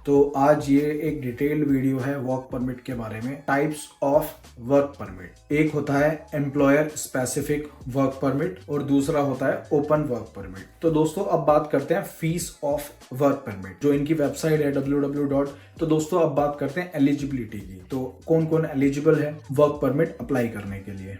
तो आज ये एक डिटेल्ड वीडियो है वर्क परमिट के बारे में। टाइप्स ऑफ वर्क परमिट, एक होता है एम्प्लॉयर स्पेसिफिक वर्क परमिट और दूसरा होता है ओपन वर्क परमिट। तो दोस्तों अब बात करते हैं फीस ऑफ वर्क परमिट, जो इनकी वेबसाइट है www. तो दोस्तों अब बात करते हैं एलिजिबिलिटी की। तो कौन कौन एलिजिबल है वर्क परमिट अप्लाई करने के लिए।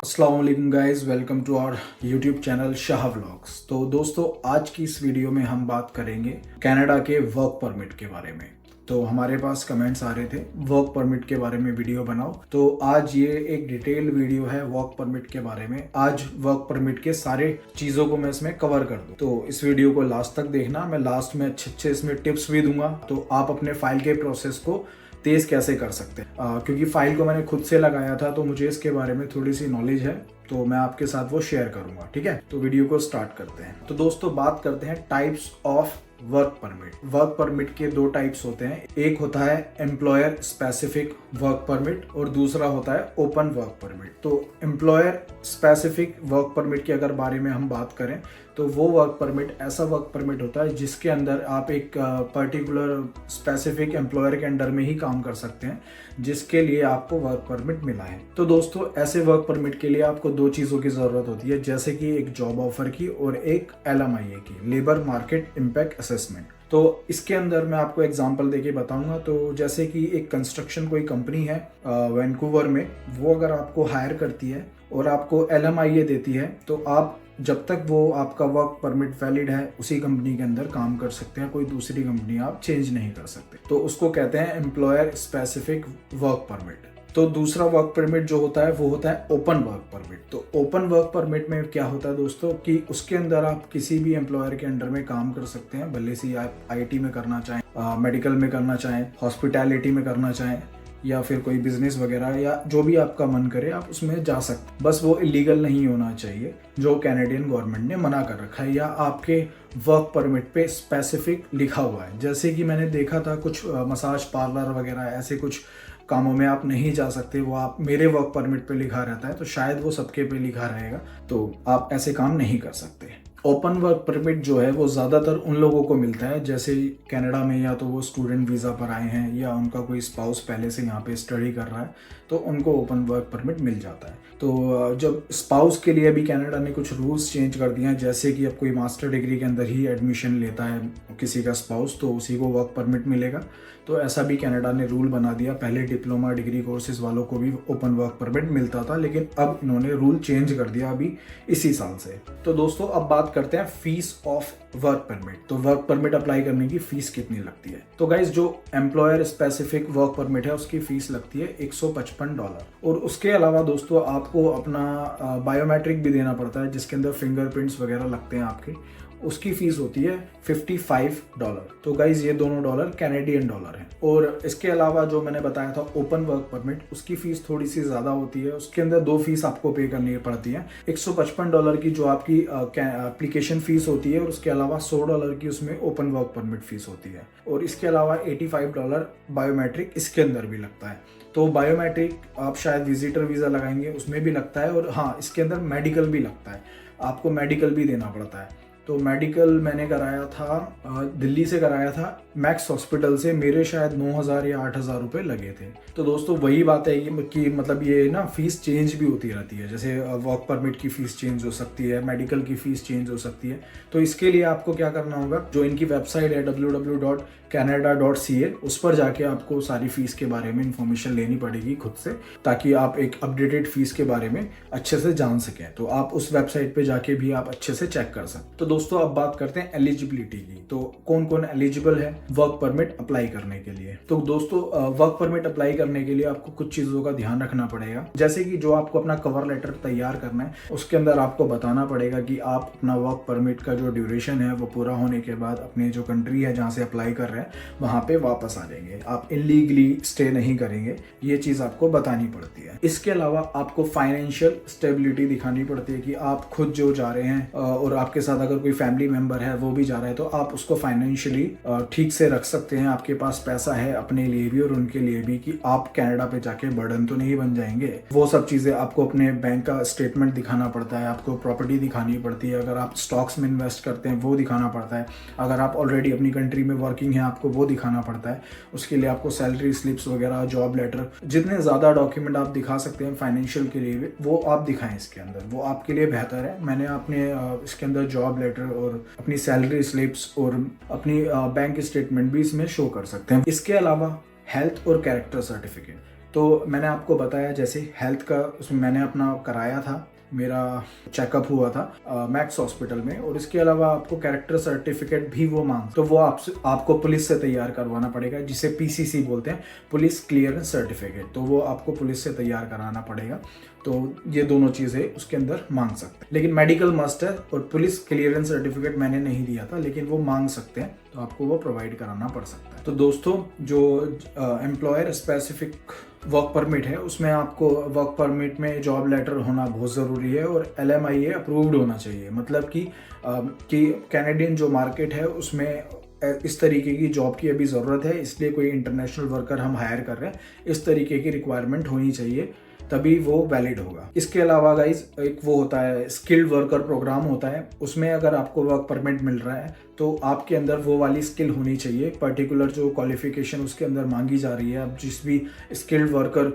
अस्सलाम वालेकुम guys, welcome to our YouTube channel Shah vlogs. तो दोस्तों आज की इस वीडियो में हम बात करेंगे कनाडा के वर्क परमिट के बारे में। तो हमारे पास कमेंट्स आ रहे थे वर्क परमिट के बारे में वीडियो बनाओ, तो आज ये एक डिटेल्ड वीडियो है वर्क परमिट के बारे में। आज वर्क परमिट के सारे चीज़ों को मैं इसमें कवर कर दूं, तो इस वीडियो को लास्ट तक देखना। मैं लास्ट में अच्छे इसमें टिप्स भी दूंगा, तो आप अपने फाइल के प्रोसेस को तेज कैसे कर सकते हैं। क्योंकि फाइल को मैंने खुद से लगाया था, तो मुझे इसके बारे में थोड़ी सी नॉलेज है, तो मैं आपके साथ वो शेयर करूंगा। ठीक है, तो वीडियो को स्टार्ट करते हैं। तो दोस्तों बात करते हैं types of work permit. Work permit के दो टाइप्स होते हैं, एक होता है एम्प्लॉयर स्पेसिफिक वर्क परमिट और दूसरा होता है ओपन वर्क परमिट। तो एम्प्लॉयर स्पेसिफिक वर्क परमिट के अगर बारे में हम बात करें, तो वो वर्क परमिट ऐसा वर्क परमिट होता है जिसके अंदर आप एक पर्टिकुलर स्पेसिफिक एम्प्लॉयर के अंडर में ही काम कर सकते हैं, जिसके लिए आपको वर्क परमिट मिला है। तो दोस्तों ऐसे वर्क परमिट के लिए आपको दो चीज़ों की ज़रूरत होती है, जैसे कि एक जॉब ऑफर की और एक LMIA की, लेबर मार्केट इम्पैक्ट असेसमेंट। तो इसके अंदर मैं आपको एग्जांपल देके बताऊंगा। तो जैसे कि एक कंस्ट्रक्शन कोई कंपनी है वैंकूवर में, वो अगर आपको हायर करती है और आपको LMIA देती है, तो आप जब तक वो आपका वर्क परमिट वैलिड है उसी कंपनी के अंदर काम कर सकते हैं, कोई दूसरी कंपनी आप चेंज नहीं कर सकते। तो उसको कहते हैं एम्प्लॉयर स्पेसिफिक वर्क परमिट। तो दूसरा वर्क परमिट जो होता है वो होता है ओपन वर्क परमिट। तो ओपन वर्क परमिट में क्या होता है दोस्तों कि उसके अंदर आप किसी भी एम्प्लॉयर के अंडर में काम कर सकते हैं, भले से आप IT में करना चाहें, मेडिकल में करना चाहें, हॉस्पिटैलिटी में करना चाहें, या फिर कोई बिजनेस वगैरह, या जो भी आपका मन करे आप उसमें जा सकते। बस वो इलीगल नहीं होना चाहिए, जो कैनेडियन गवर्नमेंट ने मना कर रखा है, या आपके वर्क परमिट पे स्पेसिफिक लिखा हुआ है। जैसे कि मैंने देखा था कुछ मसाज पार्लर वगैरह ऐसे कुछ कामों में आप नहीं जा सकते, वो आप मेरे वर्क परमिट पे लिखा रहता है, तो शायद वो सबके पे लिखा रहेगा, तो आप ऐसे काम नहीं कर सकते। ओपन वर्क परमिट जो है वो ज़्यादातर उन लोगों को मिलता है जैसे कनाडा में या तो वो स्टूडेंट वीज़ा पर आए हैं, या उनका कोई स्पाउस पहले से यहाँ पे स्टडी कर रहा है, तो उनको ओपन वर्क परमिट मिल जाता है। तो जब स्पाउस के लिए भी कनाडा ने कुछ रूल्स चेंज कर दिए हैं, जैसे कि अब कोई मास्टर डिग्री के अंदर ही एडमिशन लेता है किसी का स्पाउस, तो उसी को वर्क परमिट मिलेगा। तो ऐसा भी कनाडा ने रूल बना दिया। पहले डिप्लोमा डिग्री कोर्सेज वालों को भी ओपन वर्क परमिट मिलता था, लेकिन अब इन्होंने रूल चेंज कर दिया अभी इसी साल से। तो दोस्तों अब बात करते हैं फीस ऑफ वर्क परमिट। तो वर्क परमिट अप्लाई करने की फीस कितनी लगती है। तो गाइज जो एम्प्लॉयर स्पेसिफिक वर्क परमिट है उसकी फीस लगती है $155। और उसके अलावा दोस्तों आपको अपना बायोमेट्रिक भी देना पड़ता है, जिसके अंदर फिंगरप्रिंट्स वगैरह लगते हैं आपके, उसकी फीस होती है $55। तो गाइज ये दोनों डॉलर कैनेडियन डॉलर हैं। और इसके अलावा जो मैंने बताया था ओपन वर्क परमिट, उसकी फीस थोड़ी सी ज़्यादा होती है। उसके अंदर दो फीस आपको पे करनी पड़ती है। $155 की जो आपकी एप्लीकेशन फीस होती है, और उसके अलावा $100 की उसमें ओपन वर्क परमिट फीस होती है। और इसके अलावा $85 बायोमेट्रिक इसके अंदर भी लगता है। तो बायोमेट्रिक आप शायद विजिटर वीज़ा लगाएंगे उसमें भी लगता है, और हाँ इसके अंदर मेडिकल भी लगता है, आपको मेडिकल भी देना पड़ता है। तो मेडिकल मैंने कराया था दिल्ली से कराया था, मैक्स हॉस्पिटल से। मेरे शायद 9,000 या 8,000 रुपये लगे थे। तो दोस्तों वही बात है कि मतलब ये ना फीस चेंज भी होती रहती है, जैसे वर्क परमिट की फ़ीस चेंज हो सकती है, मेडिकल की फ़ीस चेंज हो सकती है। तो इसके लिए आपको क्या करना होगा, जो इनकी वेबसाइट है www.canada.ca, उस पर जाके आपको सारी फ़ीस के बारे में इंफॉर्मेशन लेनी पड़ेगी खुद से, ताकि आप एक अपडेटेड फ़ीस के बारे में अच्छे से जान सकें। तो आप उस वेबसाइट पर जाके भी आप अच्छे से चेक कर सकते। तो दोस्तों अब बात करते हैं एलिजिबिलिटी की। तो कौन कौन एलिजिबल है वर्क परमिट अप्लाई करने के लिए। तो दोस्तों वर्क परमिट अप्लाई करने के लिए आपको कुछ चीज़ों का ध्यान रखना पड़ेगा, जैसे कि जो आपको अपना कवर लेटर तैयार करना है, उसके अंदर आपको बताना पड़ेगा कि आप अपना वर्क परमिट का जो ड्यूरेशन है वो पूरा होने के बाद अपने जो कंट्री है जहाँ से अप्लाई कर रहे हैं वहाँ पे वापस आ जाएंगे, आप इलीगली स्टे नहीं करेंगे। ये चीज़ आपको बतानी पड़ती है। इसके अलावा आपको फाइनेंशियल स्टेबिलिटी दिखानी पड़ती है कि आप खुद जो जा रहे हैं और आपके साथ अगर कोई फैमिली मेंबर है वो भी जा रहा है तो आप उसको फाइनेंशियली ठीक से रख सकते हैं। आपके पास पैसा है अपने लिए भी और उनके लिए भी कि आप कनाडा पे जाके बर्डन तो नहीं बन जाएंगे। वो सब चीज़ें आपको अपने बैंक का स्टेटमेंट दिखाना पड़ता है, आपको प्रॉपर्टी दिखानी पड़ती है, अगर आप स्टॉक्स में इन्वेस्ट करते हैं वो दिखाना पड़ता है, अगर आप ऑलरेडी अपनी कंट्री में वर्किंग है आपको वो दिखाना पड़ता है। उसके लिए आपको सैलरी स्लिप्स वगैरह, जॉब लेटर, जितने ज़्यादा डॉक्यूमेंट आप दिखा सकते हैं फाइनेंशियल के लिए वो आप दिखाएं इसके अंदर, वो आपके लिए बेहतर है। मैंने अपने इसके अंदर जॉब लेटर और अपनी सैलरी स्लिप्स और अपनी बैंक स्टेटमेंट भी इसमें शो कर सकते हैं। इसके अलावा हेल्थ और कैरेक्टर सर्टिफिकेट, तो मैंने आपको बताया जैसे हेल्थ का उसमें मैंने अपना कराया था, मेरा चेकअप हुआ था मैक्स हॉस्पिटल में, और इसके अलावा आपको कैरेक्टर सर्टिफिकेट भी वो मांग, तो वो आपको पुलिस से तैयार करवाना पड़ेगा, जिसे पीसीसी बोलते हैं, पुलिस क्लियरेंस सर्टिफिकेट। तो वो आपको पुलिस से तैयार कराना पड़ेगा। तो ये दोनों चीज़ें उसके अंदर मांग सकते हैं, लेकिन मेडिकल मस्ट है। और पुलिस क्लियरेंस सर्टिफिकेट मैंने नहीं दिया था, लेकिन वो मांग सकते हैं, तो आपको वो प्रोवाइड कराना पड़ सकता है। तो दोस्तों, जो एम्प्लॉयर स्पेसिफिक वर्क परमिट है उसमें आपको वर्क परमिट में जॉब लेटर होना बहुत ज़रूरी है और LMIA अप्रूव्ड होना चाहिए। मतलब कि कैनेडियन जो मार्केट है उसमें इस तरीके की जॉब की अभी ज़रूरत है, इसलिए कोई इंटरनेशनल वर्कर हम हायर कर रहे हैं, इस तरीके की रिक्वायरमेंट होनी चाहिए, तभी वो वैलिड होगा। इसके अलावा गाइज एक वो होता है स्किल्ड वर्कर प्रोग्राम होता है, उसमें अगर आपको वर्क परमिट मिल रहा है तो आपके अंदर वो वाली स्किल होनी चाहिए, पर्टिकुलर जो क्वालिफिकेशन उसके अंदर मांगी जा रही है। आप जिस भी स्किल्ड वर्कर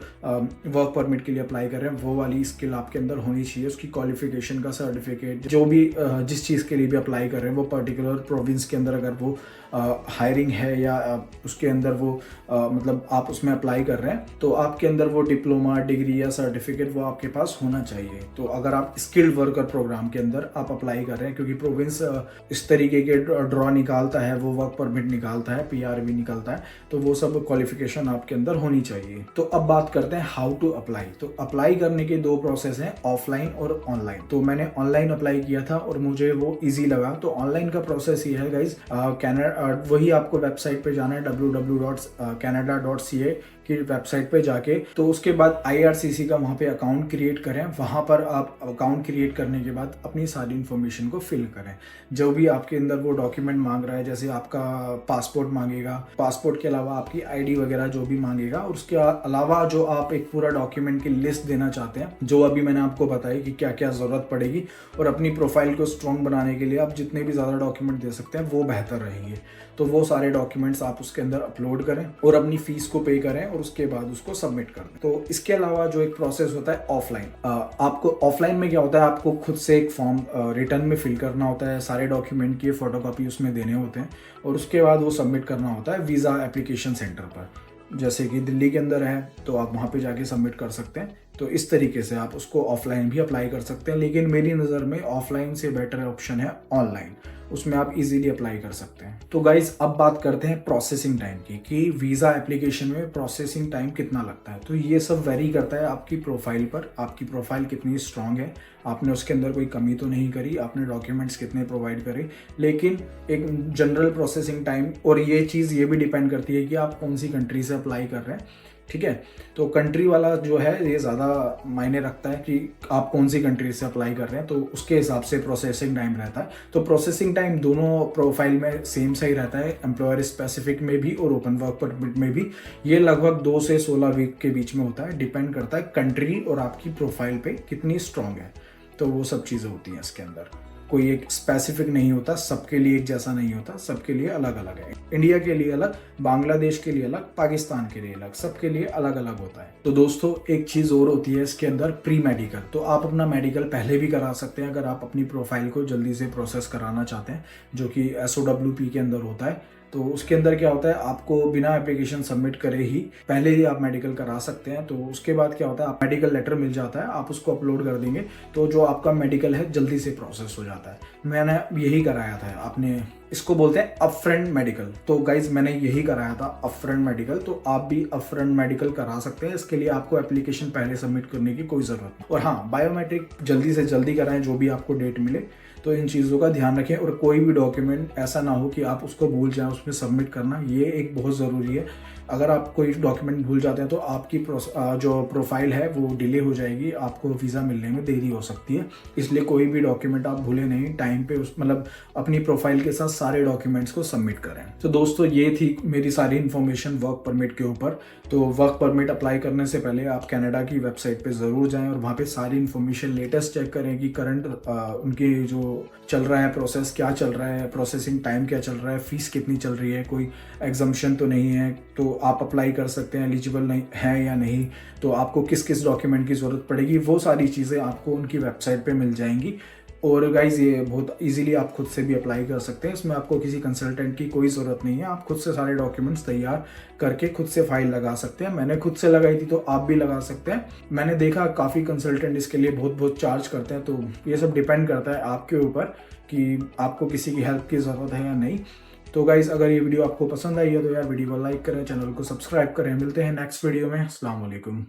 वर्क परमिट के लिए अप्लाई कर रहे हैं वो वाली स्किल आपके अंदर होनी चाहिए, उसकी क्वालिफिकेशन का सर्टिफिकेट, जो भी जिस चीज़ के लिए भी अप्लाई कर रहे हैं वो पर्टिकुलर प्रोविंस के अंदर अगर वो हायरिंग है या उसके अंदर वो मतलब आप उसमें अप्लाई कर रहे हैं तो आपके अंदर वो डिप्लोमा, डिग्री या सर्टिफिकेट वो आपके पास होना चाहिए। तो अगर आप स्किल्ड वर्कर प्रोग्राम के अंदर आप अप्लाई कर रहे हैं, क्योंकि प्रोविंस इस तरीके के ड्रॉ निकालता है, वो वर्क परमिट निकालता है, PR भी निकालता है, तो वो सब क्वालिफिकेशन आपके अंदर होनी चाहिए। तो अब बात करते हैं हाउ टू अप्लाई। तो अप्लाई करने के दो प्रोसेस हैं, ऑफलाइन और ऑनलाइन। तो मैंने ऑनलाइन अप्लाई किया था और मुझे वो ईजी लगा। तो ऑनलाइन का प्रोसेस ये है गाइज, वही आपको वेबसाइट पे जाना है www.canada.ca की वेबसाइट पे जाके, तो उसके बाद IRCC का वहाँ पे अकाउंट क्रिएट करें। वहाँ पर आप अकाउंट क्रिएट करने के बाद अपनी सारी इन्फॉर्मेशन को फिल करें, जो भी आपके अंदर वो डॉक्यूमेंट मांग रहा है, जैसे आपका पासपोर्ट मांगेगा, पासपोर्ट के अलावा आपकी ID वगैरह जो भी मांगेगा, और उसके अलावा जो आप एक पूरा डॉक्यूमेंट की लिस्ट देना चाहते हैं, जो अभी मैंने आपको बताई कि क्या क्या ज़रूरत पड़ेगी, और अपनी प्रोफाइल को स्ट्रॉन्ग बनाने के लिए आप जितने भी ज़्यादा डॉक्यूमेंट दे सकते हैं वो बेहतर रहेंगे। तो वो सारे डॉक्यूमेंट्स आप उसके अंदर अपलोड करें और अपनी फीस को पे करें और उसके बाद उसको सबमिट कर दें। तो इसके अलावा जो एक प्रोसेस होता है ऑफलाइन, आपको ऑफलाइन में क्या होता है, आपको खुद से एक फॉर्म रिटर्न में फिल करना होता है, सारे डॉक्यूमेंट की फोटोकॉपी उसमें देने होते हैं और उसके बाद वो सबमिट करना होता है वीज़ा एप्लीकेशन सेंटर पर। जैसे कि दिल्ली के अंदर है तो आप वहाँ पे जाके सबमिट कर सकते हैं। तो इस तरीके से आप उसको ऑफलाइन भी अप्लाई कर सकते हैं, लेकिन मेरी नज़र में ऑफलाइन से बेटर ऑप्शन है ऑनलाइन, उसमें आप इजीली अप्लाई कर सकते हैं। तो गाइज अब बात करते हैं प्रोसेसिंग टाइम की, कि वीज़ा एप्लीकेशन में प्रोसेसिंग टाइम कितना लगता है। तो ये सब वेरी करता है आपकी प्रोफाइल पर, आपकी प्रोफाइल कितनी स्ट्रांग है, आपने उसके अंदर कोई कमी तो नहीं करी, आपने डॉक्यूमेंट्स कितने प्रोवाइड करे। लेकिन एक जनरल प्रोसेसिंग टाइम, और ये चीज़ ये भी डिपेंड करती है कि आप कौन सी कंट्री से अप्लाई कर रहे हैं, ठीक है। तो कंट्री वाला जो है ये ज़्यादा मायने रखता है कि आप कौन सी कंट्री से अप्लाई कर रहे हैं, तो उसके हिसाब से प्रोसेसिंग टाइम रहता है। तो प्रोसेसिंग टाइम दोनों प्रोफाइल में सेम सही रहता है, एम्प्लॉयर स्पेसिफिक में भी और ओपन वर्क परमिट में भी। ये लगभग 2 से 16 वीक के बीच में होता है, डिपेंड करता है कंट्री और आपकी प्रोफाइल पे कितनी स्ट्रांग है। तो वो सब चीज़ें होती हैं इसके अंदर, कोई एक स्पेसिफिक नहीं होता, सबके लिए एक जैसा नहीं होता, सबके लिए अलग अलग है। इंडिया के लिए अलग, बांग्लादेश के लिए अलग, पाकिस्तान के लिए अलग, सबके लिए अलग अलग होता है। तो दोस्तों एक चीज़ और होती है इसके अंदर, प्री मेडिकल। तो आप अपना मेडिकल पहले भी करा सकते हैं अगर आप अपनी प्रोफाइल को जल्दी से प्रोसेस कराना चाहते हैं, जो कि SOWP के अंदर होता है। तो उसके अंदर क्या होता है, आपको बिना एप्लीकेशन सबमिट करे ही पहले ही आप मेडिकल करा सकते हैं। तो उसके बाद क्या होता है, आप मेडिकल लेटर मिल जाता है, आप उसको अपलोड कर देंगे तो जो आपका मेडिकल है जल्दी से प्रोसेस हो जाता है। मैंने यही कराया था, आपने इसको बोलते हैं अपफ्रंट मेडिकल। तो गाइज मैंने यही कराया था अपफ्रंट मेडिकल, तो आप भी अपफ्रंट मेडिकल करा सकते हैं। इसके लिए आपको एप्लीकेशन पहले सबमिट करने की कोई ज़रूरत नहीं। और हाँ, बायोमेट्रिक जल्दी से जल्दी कराएं, जो भी आपको डेट मिले तो इन चीज़ों का ध्यान रखें और कोई भी डॉक्यूमेंट ऐसा ना हो कि आप उसको भूल जाएं उसमें सबमिट करना, ये एक बहुत ज़रूरी है। अगर आप कोई डॉक्यूमेंट भूल जाते हैं तो आपकी जो प्रोफाइल है वो डिले हो जाएगी, आपको वीज़ा मिलने में देरी हो सकती है। इसलिए कोई भी डॉक्यूमेंट आप भूले नहीं, टाइम पे उस मतलब अपनी प्रोफाइल के साथ सारे डॉक्यूमेंट्स को सबमिट करें। तो दोस्तों ये थी मेरी सारी इन्फॉर्मेशन वर्क परमिट के ऊपर। तो वर्क परमिट अप्लाई करने से पहले आप कनाडा की वेबसाइट पे ज़रूर जाएं और वहाँ पे सारी इन्फॉर्मेशन लेटेस्ट चेक करें कि करंट उनकी जो चल रहा है प्रोसेस क्या चल रहा है, प्रोसेसिंग टाइम क्या चल रहा है, फीस कितनी चल रही है, कोई एग्जम्पशन तो नहीं है, तो आप अप्लाई कर सकते हैं, एलिजिबल नहीं है या नहीं, तो आपको किस किस डॉक्यूमेंट की ज़रूरत पड़ेगी, वो सारी चीज़ें आपको उनकी वेबसाइट पे मिल जाएंगी। और गाइज ये बहुत इजीली आप खुद से भी अप्लाई कर सकते हैं, इसमें आपको किसी कंसल्टेंट की कोई ज़रूरत नहीं है, आप खुद से सारे डॉक्यूमेंट्स तैयार करके खुद से फाइल लगा सकते हैं। मैंने खुद से लगाई थी, तो आप भी लगा सकते हैं। मैंने देखा काफ़ी कंसल्टेंट इसके लिए बहुत बहुत चार्ज करते हैं, तो ये सब डिपेंड करता है आपके ऊपर कि आपको किसी की हेल्प की ज़रूरत है या नहीं। तो गाइज अगर ये वीडियो आपको पसंद आई है तो यार वीडियो को लाइक करें, चैनल को सब्सक्राइब करें। मिलते हैं नेक्स्ट वीडियो में। अस्सलाम वालेकुम।